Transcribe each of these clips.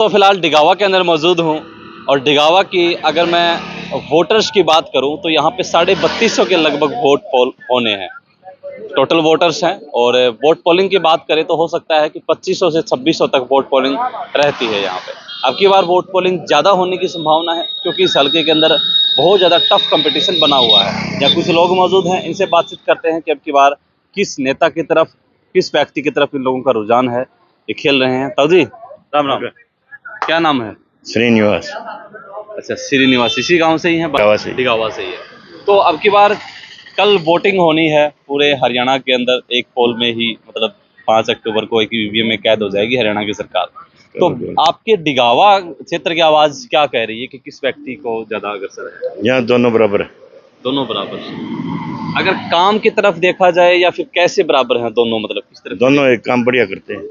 तो फिलहाल डिगावा के अंदर मौजूद हूँ और डिगावा की अगर मैं वोटर्स की बात करूँ तो यहाँ पे 3250 के लगभग वोट पोल होने हैं, टोटल वोटर्स हैं। और वोट पोलिंग की बात करें तो हो सकता है कि 2500 से 2600 तक वोट पोलिंग रहती है यहाँ पे। अब की बार वोट पोलिंग ज़्यादा होने की संभावना है क्योंकि इस हल्के के अंदर बहुत ज़्यादा टफ कंपटीशन बना हुआ है। यहाँ कुछ लोग मौजूद हैं, इनसे बातचीत करते हैं कि अब की बार किस नेता की तरफ, किस व्यक्ति की तरफ इन लोगों का रुझान है, ये खेल रहे हैं। ताऊ जी राम राम, क्या नाम है? श्रीनिवास। अच्छा, श्रीनिवास इसी गांव से ही है? डिगावा से ही है। तो अब की बार कल वोटिंग होनी है पूरे हरियाणा के अंदर, एक पोल में ही, मतलब 5 अक्टूबर को एक ईवीएम में कैद हो जाएगी हरियाणा की सरकार। तो आपके डिगावा क्षेत्र की आवाज क्या कह रही है कि किस व्यक्ति को ज्यादा अग्रसर है? यहाँ दोनों बराबर है। दोनों बराबर। अगर काम की तरफ देखा जाए या फिर कैसे बराबर हैं दोनों, मतलब किस तरह? दोनों एक काम बढ़िया करते हैं,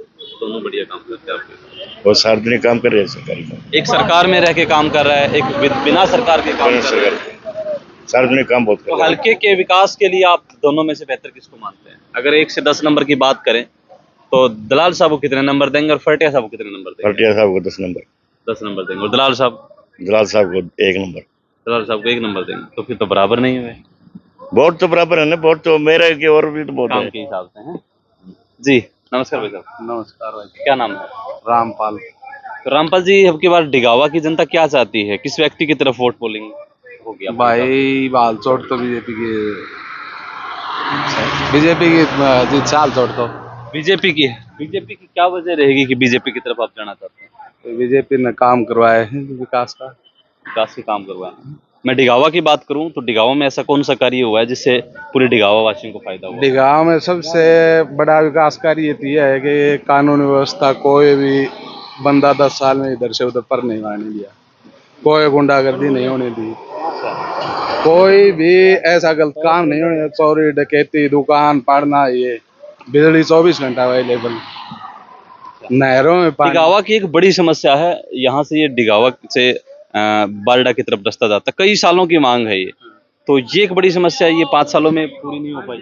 दोनों बढ़िया काम करते हैं आपके। और सार्वजनिक काम कर रहे हैं, सरकारी काम। एक सरकार में रह के काम कर रहा है, एक बिना सरकार के काम कर रहा है। सार्वजनिक काम बहुत कर तो रहा है। हल्के के विकास के लिए आप दोनों में से बेहतर किसको मानते हैं? अगर 1 से 10 नंबर की बात करें तो दलाल साहब को कितने नंबर देंगे और फटिया साहब को कितने नंबर देंगे? फटिया साहब को 10 नंबर। 10 नंबर देंगे। और दलाल साहब? दलाल साहब को 1 नंबर। दलाल साहब को 1 नंबर देंगे। तो फिर तो बराबर नहीं हुए। वोट तो बराबर है ना, वोट तो मेरा की और भी तो बहुत काम है। के हिसाब से हैं। जी नमस्कार भाई साहब। नमस्कार भाई। क्या नाम है? रामपाल। तो रामपाल जी, अब की बार डिगावा की जनता क्या चाहती है, किस व्यक्ति की तरफ वोट पोलिंग होगी आपके हिसाब से? भाई बाल चोट तो बीजेपी की जी चाल चोट तो बीजेपी की है। बीजेपी की क्या वजह रहेगी कि बीजेपी की तरफ आप जाना चाहते हैं? बीजेपी ने काम करवाए हैं विकास का। विकास के काम करवाए हैं। मैं डिगावा की बात करूं तो डिगावा में ऐसा कौन सा कार्य हुआ है जिससे पूरे डिगावा वासियों को फायदा हुआ? डिगांव में सबसे बड़ा विकास कार्य ये है कि कानून व्यवस्था, कोई भी बंदा 10 साल में इधर से उधर पर नहीं आने दिया, कोई गुंडागर्दी नहीं होने दी, कोई भी ऐसा गलत काम नहीं होने दिया, चोरी डकैती दुकान पाड़ना, ये बिजली 24 घंटा अवेलेबल, नहरों में पानी। डिगावा की एक बड़ी समस्या है, यहाँ से ये डिगावा से बारडा की तरफ रास्ता जाता है, कई सालों की मांग है ये। तो ये एक बड़ी समस्या है, ये 5 सालों में पूरी नहीं हो पाई।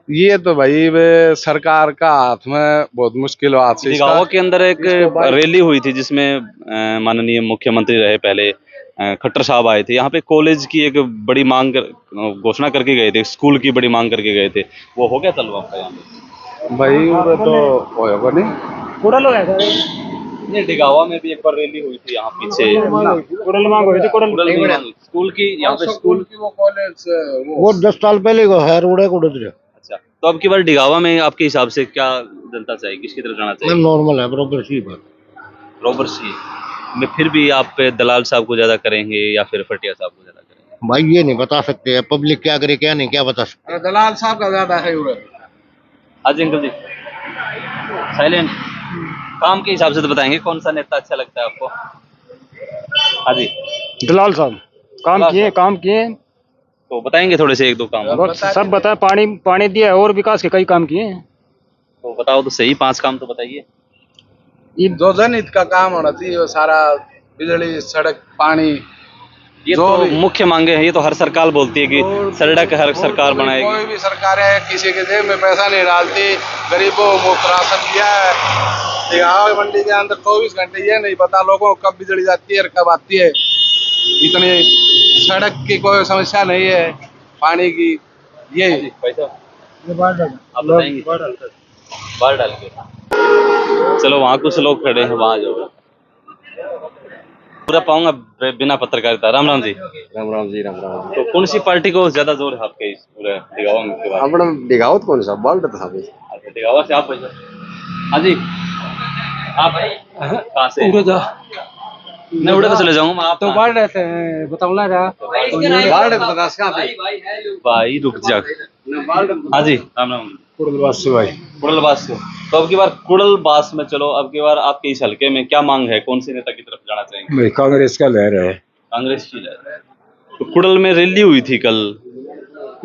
ये तो भाई वे सरकार का हाथ में बहुत मुश्किल बात है। डिगावा के अंदर एक रैली हुई थी जिसमें माननीय मुख्यमंत्री रहे पहले खट्टर साहब आए थे। यहाँ पे कॉलेज की एक बड़ी मांग घोषणा करके गए थे, स्कूल की बड़ी मांग करके गए थे, वो हो गया चालू आपका यहाँ पे? भाई वो तो होगा नहीं। कुड़ल हो गया नहीं, डिगावा में भी एक बार रैली हुई थी यहाँ पीछे, कुड़ल मांग हुई थी। कुड़ल स्कूल की, यहाँ पे स्कूल की वो कॉलेज वो 10 साल पहले को है रोड़े कुड़ल। अच्छा, तो अब की बार डिगावा में आपके हिसाब से क्या जनता चाहिए, किसकी तरफ जाना चाहिए? नॉर्मल है, बराबर सी बात। रोबर सी में फिर भी आप दलाल साहब को ज्यादा करेंगे या फिर फटिया साहब को ज्यादा करेंगे? भाई ये नहीं बता सकते, पब्लिक क्या करे क्या नहीं, क्या बता सकते। दलाल साहब का ज्यादा है उधर। हाँ जी अंकल जी, साइलेंट। काम के हिसाब से तो बताएंगे कौन सा नेता अच्छा लगता है आपको? हाँ जी, दलाल साहब काम किए तो बताएंगे थोड़े से 1-2 काम। सब बताए, पानी दिया और विकास के कई काम किए हैं। तो बताओ तो सही, 5 काम तो बताइए। जो जनहित का काम होना चाहिए वो सारा, बिजली सड़क पानी, ये जो तो भी मुख्य मांगे हैं, ये तो हर सरकार बोलती है कि सड़क हर सरकार बनाएगी। कोई भी सरकार है किसी के जेब में पैसा नहीं डालती, गरीबों को मुफ्त राशन दिया है। डिगांव मंडी के अंदर 24 घंटे ये नहीं पता लोगों को कब बिजली जाती है और कब आती है। इतनी सड़क की कोई समस्या नहीं है, पानी की। ये आप बताएंगे? बाढ़ डाल के। चलो वहाँ कुछ लोग खड़े हैं, वहाँ जाओ। पूरा पाऊंगा बिना पत्रकारिता। राम राम जी। राम राम जी, राम राम। तो कौन सी पार्टी को ज्यादा जोर है आपके इस पूरे डिगावा में के बाद? अपना डिगावत कौन सा बाल था साहब? अच्छा, डिगावा से आप भाई? हाँ जी, आप कहाँ से? मैं उड़े तो चले जाऊंगा, आप तो बाढ़ रहते हैं, बताऊंगा भाई रुक जा। हाँ जी राम राम। कुड़लवास से भाई। कुड़लबास से। तो अब की बार कुड़लबास में चलो, अब की बार आपके इस हल्के में क्या मांग है, कौन से नेता की तरफ जाना चाहेंगे? भाई कांग्रेस का लहर है। कांग्रेस की लहर है। तो कुड़ल में रैली हुई थी कल।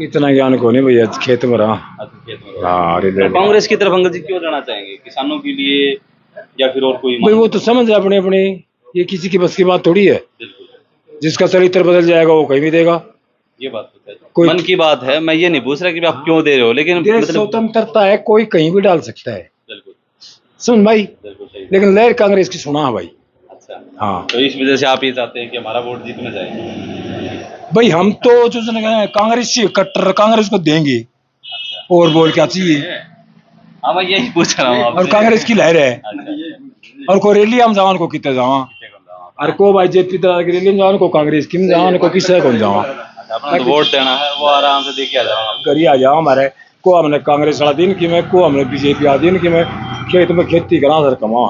इतना ज्ञान को नहीं भैया, खेत में रहा। अच्छा, खेत में। हाँ तो कांग्रेस की तरफ अंकल जी क्यों जाना चाहेंगे, किसानों के लिए या फिर और कोई भाई मांग? वो तो समझ है अपने अपने, ये किसी की बस की बात थोड़ी है। बिल्कुल, जिसका चरित्र बदल जाएगा वो कहीं भी देगा। ये बात तो है। कोई- मन की बात है, मैं ये नहीं पूछ रहा कि आप क्यों दे रहे हो, लेकिन देश मतलब स्वतंत्रता है, कोई कहीं भी डाल सकता है। बिल्कुल सुन भाई, बिल्कुल सही। लेकिन लहर कांग्रेस की सुना है भाई। अच्छा, अच्छा, हाँ तो इस वजह से आप ये चाहते हैं कि हमारा वोट जीतना चाहिए। भाई, हम तो जो कांग्रेस कट्टर कांग्रेस को देंगे, और बोल क्या चाहिए। हाँ मैं यही पूछ रहा हूँ और आपसे। कांग्रेस की लहर है, अच्छा, और को रैली हम जवान को कितने जावा, और को भाई जेपी तरह की रैली में जवान को कांग्रेस की में जवान को किसे कौन जावा। अपना तो वोट देना है, वो आराम से देके आ जाओ। करी आ जाओ हमारे को, हमने कांग्रेस वाला दिन की में को, हमने बीजेपी वाला दिन की में, खेत में खेती करा सर कमा।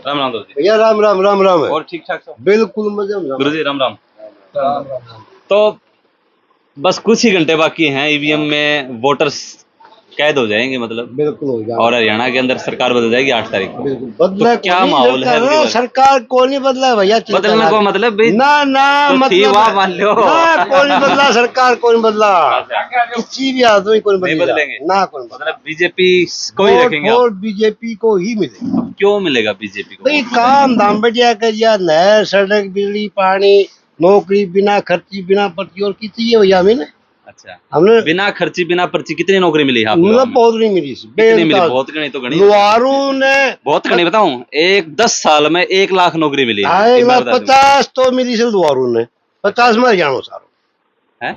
राम राम दोस्त जी। भैया राम राम राम राम है और ठीक ठाक सब? बिल्कुल मजे में गुरु जी राम राम। तो बस कुछ ही घंटे बाकी हैं, ईवीएम में वोटर्स कैद हो जाएंगे मतलब, बिल्कुल हो जाएगा और हरियाणा के अंदर सरकार बदल जाएगी 8 तारीख को। बिल्कुल बदला तो क्या माहौल है अबकी बार? सरकार को नहीं बदला भैया बदलने को मतलब भी ना ना तो थी मतलब वहाँ मान लो। ना कोई नहीं बदला सरकार कोई नहीं बदला किसी भी आदमी कोई नहीं नहीं बदलेंगे? ना कोई नहीं मतलब बीजेपी को ही रखेंगे आप? वोट बीजेपी को ही मिलेगा क्यों मिलेगा बीजेपी को? भाई काम धाम बढ़िया करिया नहर सड़क बिजली पानी नौकरी बिना खर्ची बिना पर्ची और की चाहिए भैया हमें ना अच्छा, हमने बिना खर्ची बिना पर्ची कितनी नौकरी मिली है आपको? मतलब बहुत नहीं मिली कितनी मिली? बहुत गणी तो गणी, लुहारू ने बहुत गणी बताऊं, 10 साल में 1 लाख नौकरी मिली है। आए ये मैं बता दूं। 50 तो मिली से लुहारू ने 50 में जानो सारो हैं?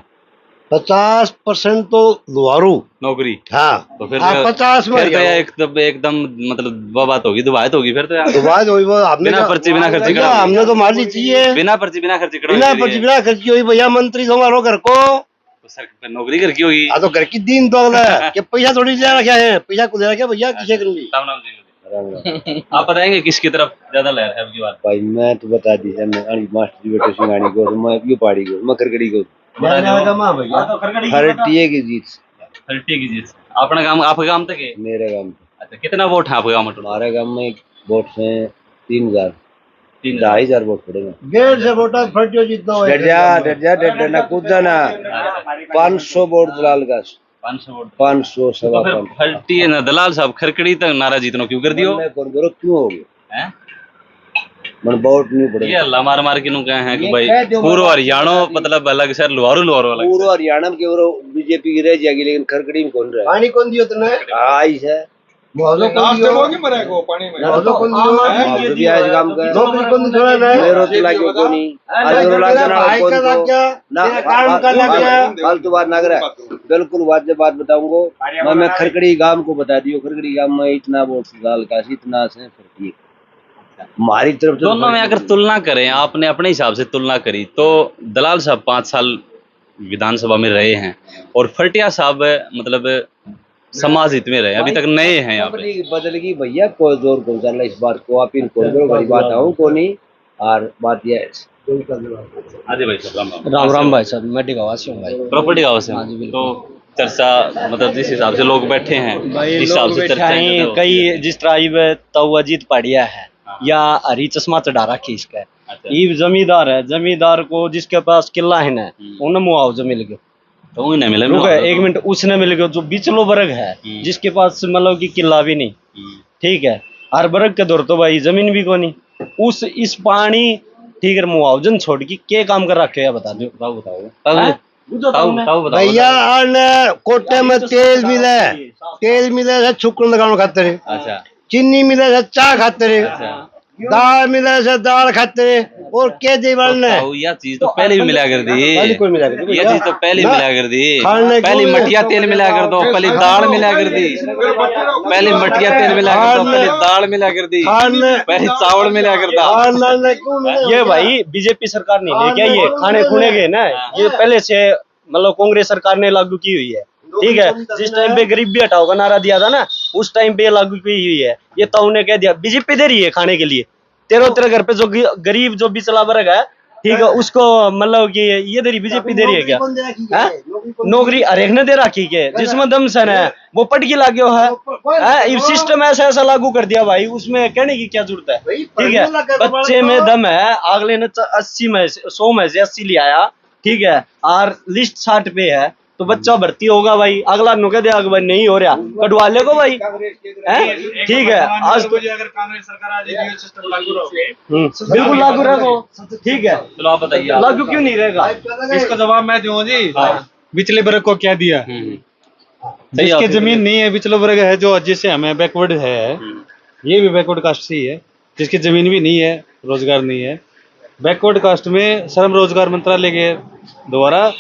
50% तो लुहारू नौकरी हाँ तो फिर आप 50 में फिर तो यार एकदम मतलब वो बात होगी, दुबात होगी फिर तो यार। तो बाद वही वो आपने बिना पर्ची बिना खर्ची भैया, करा हमने तो मान ली चाहिए बिना पर्ची बिना खर्ची करा बिना पर्ची बिना खर्ची हुई भैया मंत्री तो हमारो घर को तो सर नौकरी कर की होगी। आ तो घर की दिन तो अगला है कि पैसा थोड़ी ले रखा है पैसा को ले रखा भैया किसे कर ली राम राम जी। आप बताएंगे किसकी तरफ ज्यादा लहर है अबकी बार? भाई मैं तो बता दी है मैं मास्टर जी बेटे सिंगानी को मैं ये पाड़ी को मैं खरगड़ी को खरटिए की जीत खरटी की जीत। अपना काम आपका काम तक है? मेरे गांव में अच्छा, कितना वोट है आपके गाँव में? हमारे गांव में वोट है 3000 3,000। 2,500 वोट पड़ेगा। 1.5 वोटा फटियो जितना हो डर जा ना कूदा ना 500 वोट दलाल का 500 वोट। 500 तो सवा फिर खरटी है ना दलाल साहब, खरकड़ी तक नारा जीतनो क्यों कर दियो? कौन करो क्यों हो गया हैं? मन वोट नहीं ये पड़ेगा अल्लाह मार मार के नु कहे हैं कि ये भाई कह दो पूरा मतलब हरियाणा मतलब अलग से, लुहारू अलग से। पूरा हरियाणा में केवल बीजेपी की रह जाएगी लेकिन खरकड़ी में कौन रहा पानी कौन दियो तने आई है मुआवजा कौन दियो मुआवजा कौन दियो भी आज काम कर नौकरी कौन दियो ना मेरो तो लागे को नहीं आज मेरो लागे ना भाई कौन का लग तो गया ना तेरा काम का लग गया फालतू बात ना करे बिल्कुल वाजिब बात बताऊंगा मैं खरकड़ी गांव को बता दियो खरकड़ी गांव में इतना वोट डाल का इतना से फर्क हमारी तरफ से दोनों में अगर तुलना करें, आपने अपने हिसाब से तुलना करी तो दलाल साहब 5 साल विधानसभा में रहे हैं और फटिया साहब मतलब समाज हित में रहे, अभी तक नए हैं यहाँ पे। बदल गई भैया कोई जोर को चल इस बात को आप इनको करो बड़ी बात आऊं को नहीं और बात यह है हाँ जी भाई साहब राम राम भाई साहब, मैं डिगावा से हूँ भाई। प्रॉपर्टी हाउस है तो चर्चा मतलब जिस हिसाब से लोग बैठे हैं इस हिसाब से चर्चा है तो- कई जिस तरह तो अजीत पाड़िया है या हरी चश्मा चढ़ा रखी इसका अच्छा। ये जमींदार है, जमींदार को जिसके पास किला है ना उन्हें मुआवजा मिल गया। तो उन्हें मिले रुक एक मिनट, उसने मिल गया जो बिचलो वर्ग है जिसके पास मतलब कि किला भी नहीं, ठीक है, हर वर्ग के दौर तो भाई जमीन भी को नहीं उस इस पानी ठीक है मुआवजन छोड़ के क्या काम कर रखे है बता दो बताओ भैया आने कोटे में तेल मिले है छुकन लगाने खातिर अच्छा चीनी मिले है चाय खातिर दाल मिले है दाल खातिर और के दीवार ने यह चीज तो पहले भी मिला कर दी, पहले कोई मिला कर दी यह चीज तो पहले ना, मिला कर दी, खाने को पहले मिला- मटिया तेल मिला कर दो, पहले दाल मिला कर दी, पहले मटिया तेल मिला कर दो, पहले दाल मिला कर दी, खाने पहले चावल मिला कर दो। खाने क्यों मिले ये भाई बीजेपी सरकार नहीं लेके आई है खाने खुने के ना, ये पहले से मतलब कांग्रेस सरकार ने लागू की हुई है, ठीक है। जिस टाइम पे गरीबी हटाओ का नारा दिया था ना उस टाइम पे लागू की हुई है, ये तो उन्हें कह दिया बीजेपी दे रही है खाने के लिए। तेरह घर पे जो गरीब जो बिचला वर्ग है ठीक है उसको मतलब कि ये दे रही बीजेपी दे रही है क्या? नौकरी हरेक ने दे रखी है जिसमें दम सन है वो पट की लागो है, सिस्टम ऐसा लागू कर दिया भाई, उसमें कहने की क्या जरूरत है, ठीक है। बच्चे में दम है, अगले ने 80 में 100 में से 80 ले आया, ठीक है, और लिस्ट 60 पे है तो बच्चा भर्ती होगा भाई, अगला नुके दे भाई नहीं हो रहा कटवा ले को भाई है, ठीक है। आज तो अगर कांग्रेस सरकार आ जाएगी सिस्टम लागू बिल्कुल लागू रहेगा, ठीक है। चलो आप बताइए लागू क्यों नहीं रहेगा? इसका जवाब मैं दूं जी। बिचले वर्ग को क्या दिया? जिसके जमीन नहीं है बिचले वर्ग है जो जिससे हमें बैकवर्ड है, ये भी बैकवर्ड कास्ट ही है, जिसकी ज़मीन भी नहीं है, रोजगार नहीं है। बैकवर्ड कास्ट में श्रम रोजगार मंत्रालय के द्वारा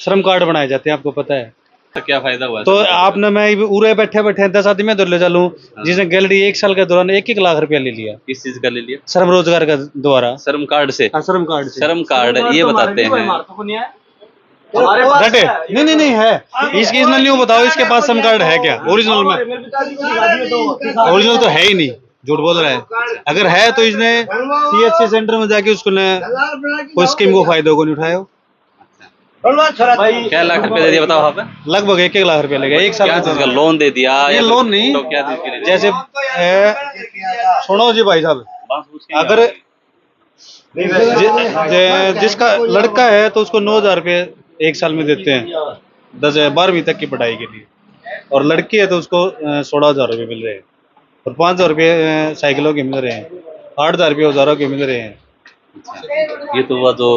श्रम कार्ड बनाए जाते हैं, आपको पता है। तो क्या फायदा हुआ? तो आपने मैं उरे बैठे बैठे 10 आदमी में ले चलूं, जिसने गैलरी 1 साल के दौरान 1-1 लाख रुपया ले लिया। किस चीज का ले लिया? श्रम रोजगार का द्वारा, श्रम कार्ड से। श्रम कार्ड से। श्रम कार्ड ये बताते हैं घटे नहीं है इसकी, इसने नहीं बताओ इसके पास श्रम कार्ड है क्या ओरिजिनल में? ओरिजिनल तो है ही नहीं, झूठ बोल रहा है। अगर है तो इसने CHC सेंटर में जाके उसको कोई स्कीम को फायदे को नहीं उठाया। क्या लाख रुपए दे दिया बताओ आप? लगभग 1-1 लाख रुपया लेगा 1 साल क्या चीज का लोन दे दिया? ये या लोन नहीं, तो क्या चीज के लिए? जैसे सुनो जी भाई साहब, अगर जिसका लड़का है तो उसको 9,000 रुपये 1 साल में देते हैं 12वीं तक की पढ़ाई के लिए, और लड़की है तो उसको 16,000 रुपये मिल रहे हैं, और 5,000 रुपये साइकिलों के मिल रहे हैं, 8,000 रुपये औजारों के मिल रहे हैं। ये तो हुआ जो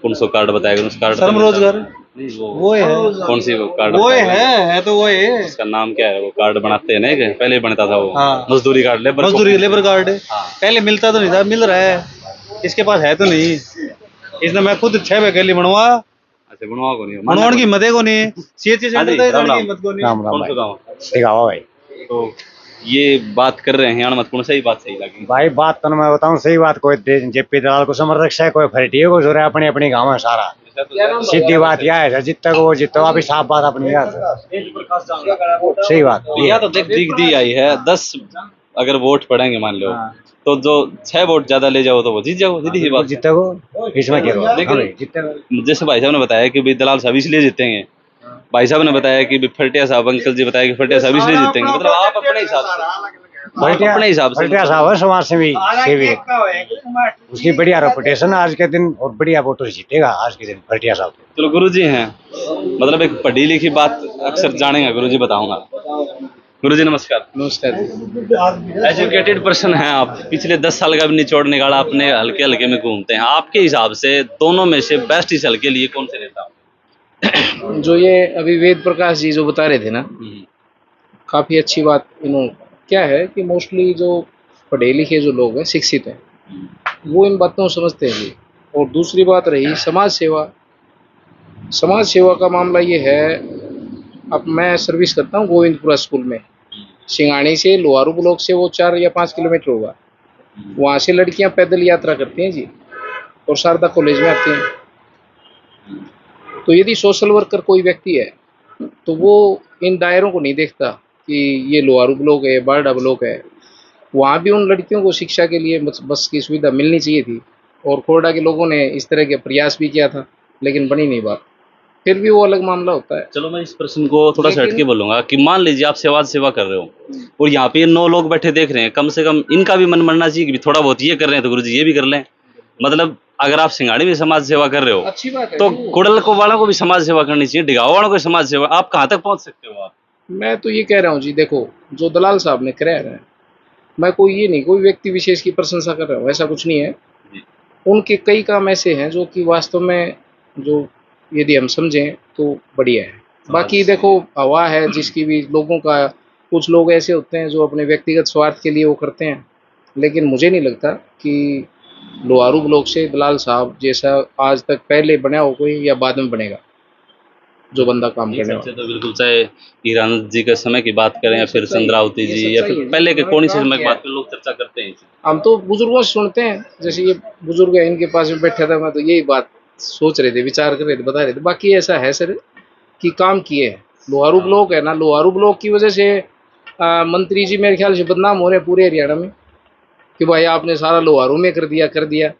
कौन सा कार्ड बताएगा? उस कार्ड श्रम रोजगार नहीं, वो है। कौन सी वो कार्ड? वो है तो वो है। उसका नाम क्या है? वो कार्ड बनाते हैं ना, कि पहले बनता था वो। हाँ। मजदूरी कार्ड, लेबर कार्ड पहले मिलता तो नहीं था, मिल रहा है, इसके पास है तो नहीं। इसने मैं खुद 6 वैकेली बनवा, अच्छा बनवा को नहीं, बनवाने की मदे को नहीं, CHC सेंटर राम राम। की मत को नहीं। कौन सा गाँव? दिखावा भाई। तो ये बात कर रहे हैं मत कौन सही बात सही लगी? भाई बात तो मैं बताऊं सही बात, कोई जेपी दलाल को समर्थक है, कोई फरटिए को जो है अपने अपने गाँव में सारा। सीधी बात यह है, जितना को वो जितना अभी साफ बात अपनी सही बात। यह तो देख दी आई है 10 अगर वोट पड़ेंगे मान लो, तो जो 6 वोट ज्यादा ले जाओ तो वो जीत जाओ, सीधी सी बात। जितना को इसमें क्या, लेकिन जैसे भाई साहब ने बताया कि भाई दलाल साहब इसलिए जीतेंगे, भाई साहब ने बताया कि फटिया साहब, अंकल जी बताया कि फटिया साहब इसलिए जीतेंगे, मतलब आप अपने हिसाब से अपने हिसाब से फटिया साहब है समाज सेवी उसकी बढ़िया रेपुटेशन आज के दिन, और बढ़िया वोटर जीतेगा आज के दिन फटिया साहब। चलो गुरुजी हैं, मतलब एक पढ़ी लिखी बात अक्सर जानेंगे गुरुजी, बताऊंगा। गुरुजी नमस्कार। नमस्कार। एजुकेटेड पर्सन हैं आप, पिछले 10 साल का भी निचोड़ निकाला, अपने हल्के हल्के में घूमते हैं। आपके हिसाब से दोनों में से बेस्ट इस हल्के लिए कौन से नेता? जो ये अभी वेद प्रकाश जी जो बता रहे थे ना, काफ़ी अच्छी बात। इन्होंने क्या है कि मोस्टली जो पढ़े लिखे जो लोग हैं, शिक्षित हैं, वो इन बातों को समझते हैं जी। और दूसरी बात रही समाज सेवा। समाज सेवा का मामला ये है, अब मैं सर्विस करता हूँ गोविंदपुरा स्कूल में, सिंगाणी से लोहारू ब्लॉक से वो 4 या 5 किलोमीटर होगा। वहाँ से लड़कियाँ पैदल यात्रा करती हैं जी, और शारदा कॉलेज में आती हैं। तो यदि सोशल वर्कर कोई व्यक्ति है तो वो इन दायरों को नहीं देखता कि ये लोहारू ब्लॉक है, बारडा ब्लॉक है। वहाँ भी उन लड़कियों को शिक्षा के लिए बस की सुविधा मिलनी चाहिए थी, और खोरडा के लोगों ने इस तरह के प्रयास भी किया था, लेकिन बनी नहीं बात। फिर भी वो अलग मामला होता है। चलो मैं इस प्रश्न को थोड़ा सा हटके बोलूंगा कि मान लीजिए आप सेवा कर रहे हो, और यहाँ पे 9 लोग बैठे देख रहे हैं, कम से कम इनका भी मन बनना चाहिए कि थोड़ा बहुत ये कर रहे हैं तो गुरुजी ये भी कर लें। मतलब अगर आप सिंगाड़ी में समाज सेवा कर रहे हो, अच्छी बात है, तो कुड़ल को वालों को भी समाज सेवा करनी चाहिए, डिगावा वालों को समाज सेवा। आप कहाँ तक पहुँच सकते हो? आप मैं तो ये कह रहा हूँ जी, देखो जो दलाल साहब ने कराया है, मैं कोई ये नहीं कोई व्यक्ति विशेष की प्रशंसा कर रहा हूँ, ऐसा कुछ नहीं है। उनके कई काम ऐसे हैं जो कि वास्तव में जो यदि हम समझें तो बढ़िया है। बाकी देखो हवा है जिसकी भी, लोगों का कुछ लोग ऐसे होते हैं जो अपने व्यक्तिगत स्वार्थ के लिए वो करते हैं, लेकिन मुझे नहीं लगता कि लोहारू ब्लॉक से दलाल साहब जैसा आज तक पहले बना हो कोई, या बाद में बनेगा जो बंदा काम करने वाला। तो बिल्कुल, चाहे ईरान जी के समय की बात करें या फिर चंद्रावती जी या फिर पहले के कौन से समय की बात करें, लोग चर्चा करते हैं। हम तो बुजुर्गों से सुनते हैं, जैसे ये बुजुर्ग है, इनके पास में बैठा था मैं, तो यही बात सोच रहे थे, विचार कर रहे थे, बता रहे थे। बाकी ऐसा है सर कि काम किए हैं। लोहारू ब्लॉक है ना, लोहारू ब्लॉक की वजह से मंत्री जी मेरे ख्याल से बदनाम हो रहे हैं पूरे हरियाणा में कि भाई आपने सारा लोहारू में कर दिया।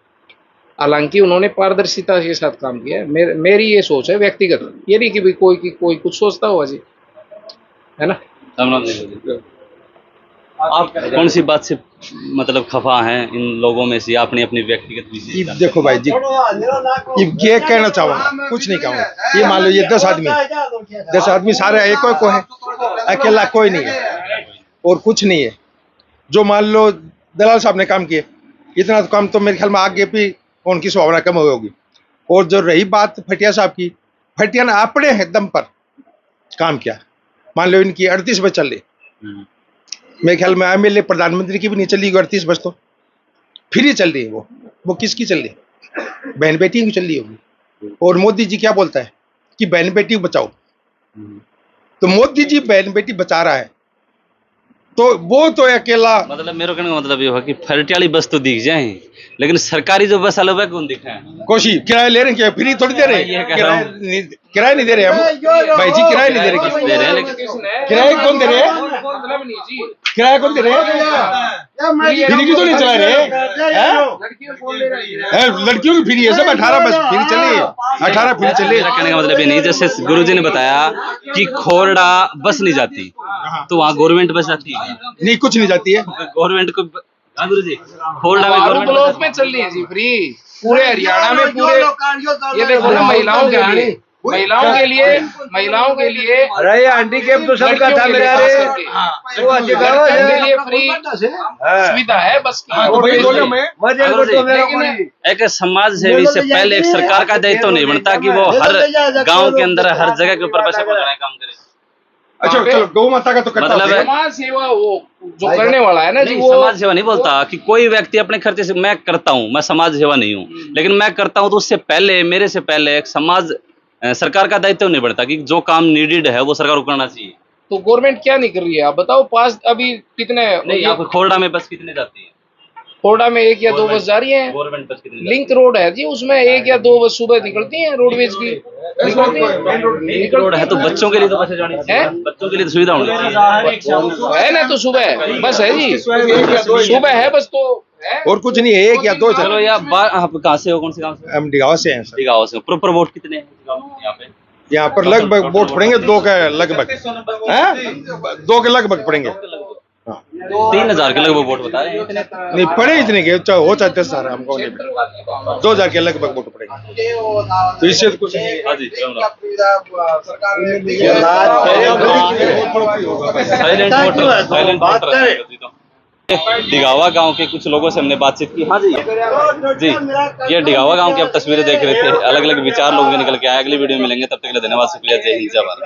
हालांकि उन्होंने पारदर्शिता के साथ काम किया है। मेरी ये सोच है व्यक्तिगत, ये नहीं कि भाई कोई कुछ सोचता हुआ जी, है ना। आप कौन सी बात से मतलब खफा हैं इन लोगों में से, आपने अपनी व्यक्तिगत विशेषता? देखो भाई जी, ये कहना चाहूँगा, कुछ नहीं कहूँगा। ये मान लो ये 10 आदमी सारे एक को है, अकेला कोई नहीं है और कुछ नहीं है। जो मान लो दलाल साहब ने काम किए, इतना तो काम तो मेरे ख्याल में आगे भी उनकी संभावना कम होगी। और जो रही बात फटिया साहब की, फटिया ने अपने दम पर काम किया। मान लो इनकी 38 बस चल रही, मेरे ख्याल में MLA प्रधानमंत्री की भी नहीं चली 38 बस तो फ्री चल रही है वो किसकी चल रही है? बहन बेटी की चल रही होगी। और मोदी जी क्या बोलता है कि बहन बेटी को बचाओ, तो मोदी जी बहन बेटी बचा रहा है, तो वो तो अकेला। मतलब मेरे कहने का मतलब ये हुआ कि फैसिलिटी वाली बस तो दिख जाए, लेकिन सरकारी जो बस वाले कौन दिखा है? कोशी किराया ले रहे हैं क्या? फ्री थोड़ी दे रहे ये हैं, कह रहा हूं। किराया नहीं दे रहे हम भाई जी, किराया नहीं दे रहे। दे रहे हैं लेकिन किराया कौन दे रहे हैं? मतलब नहीं जी, किराया कौन दे रहे हैं? फ्री की तो नहीं चला रहे हैं? लड़कियों को ले रहे हैं। लड़कियों की फ्री है सब, 18 बस फ्री चली है, 18 फ्री चली मेरा कहने का मतलब ये नहीं, जैसे गुरुजी ने बताया कि खोरडा बस नहीं जाती, तो वहाँ गवर्नमेंट बस जाती है? नहीं, कुछ नहीं जाती है गवर्नमेंट को गुरुजी खोरडा में मारू गवर्नमेंट ब्लॉक में चल रही है जी फ्री, पूरे हरियाणा में पूरे। ये देखो ना, महिलाओं के लिए, महिलाओं के लिए अरे हैंडीकैप तो सबका था मेरे लड़कियों के लिए फ्री सुविधा है बस की। एक समाज सेवी से पहले एक सरकार का दायित्व नहीं बनता कि वो हर गांव के अंदर हर जगह के ऊपर पैसे पहुंचाने का काम करे। अच्छा चलो, गौ माता का तो करता मतलब है समाज सेवा वो जो करने वाला है ना जी, नहीं, वो समाज सेवा नहीं बोलता कि कोई व्यक्ति अपने खर्चे से, मैं करता हूँ, मैं समाज सेवा नहीं हूँ, लेकिन मैं करता हूँ तो उससे पहले, मेरे से पहले एक समाज सरकार का दायित्व नहीं बढ़ता कि जो काम नीडेड है वो सरकार को करना चाहिए। तो गवर्नमेंट क्या नहीं कर रही है आप बताओ? पास अभी कितने नहीं, आपको खोरडा में बस कितने जाती है? खोरडा में 1 या 2 बस जा रही है। गवर्नमेंट बस कितनी लिंक रोड है जी, उसमें 1 या 2 बस सुबह निकलती हैं, रोडवेज की निकलती हैं। लिंक रोड है तो बच्चों के लिए तो बसें जानी चाहिए, बच्चों के लिए तो सुविधा होनी चाहिए। है ना, तो सुबह बस है जी, सुबह है बस तो है। और कुछ नहीं है, 1 या 2 चलो यार, आप कहाँ से हो, कौन से गाँव से? हम डिगांव से हैं सर। गाँव से। प्रॉपर वोट कितने हैं यहाँ पे? यहाँ पर लगभग वोट पड़ेंगे 2 के लगभग, 2 के लगभग पड़ेंगे। 3000 के लगभग वोट बता रहे हैं। नहीं पड़े इतने के, चाहे हो चाहे 10,000, हमको नहीं पड़े, 2000 के लगभग वोट पड़ेंगे, तो इससे तो कुछ नहीं। हाँ जी, साइलेंट वोटर। डिगावा गांव के कुछ लोगों से हमने बातचीत की। हाँ जी जी, ये डिगावा गांव की आप तस्वीरें देख रहे थे, अलग अलग विचार लोगों के निकल के आए। अगली वीडियो में मिलेंगे, तब तक के लिए धन्यवाद, शुक्रिया, जय हिंद, जय भारत।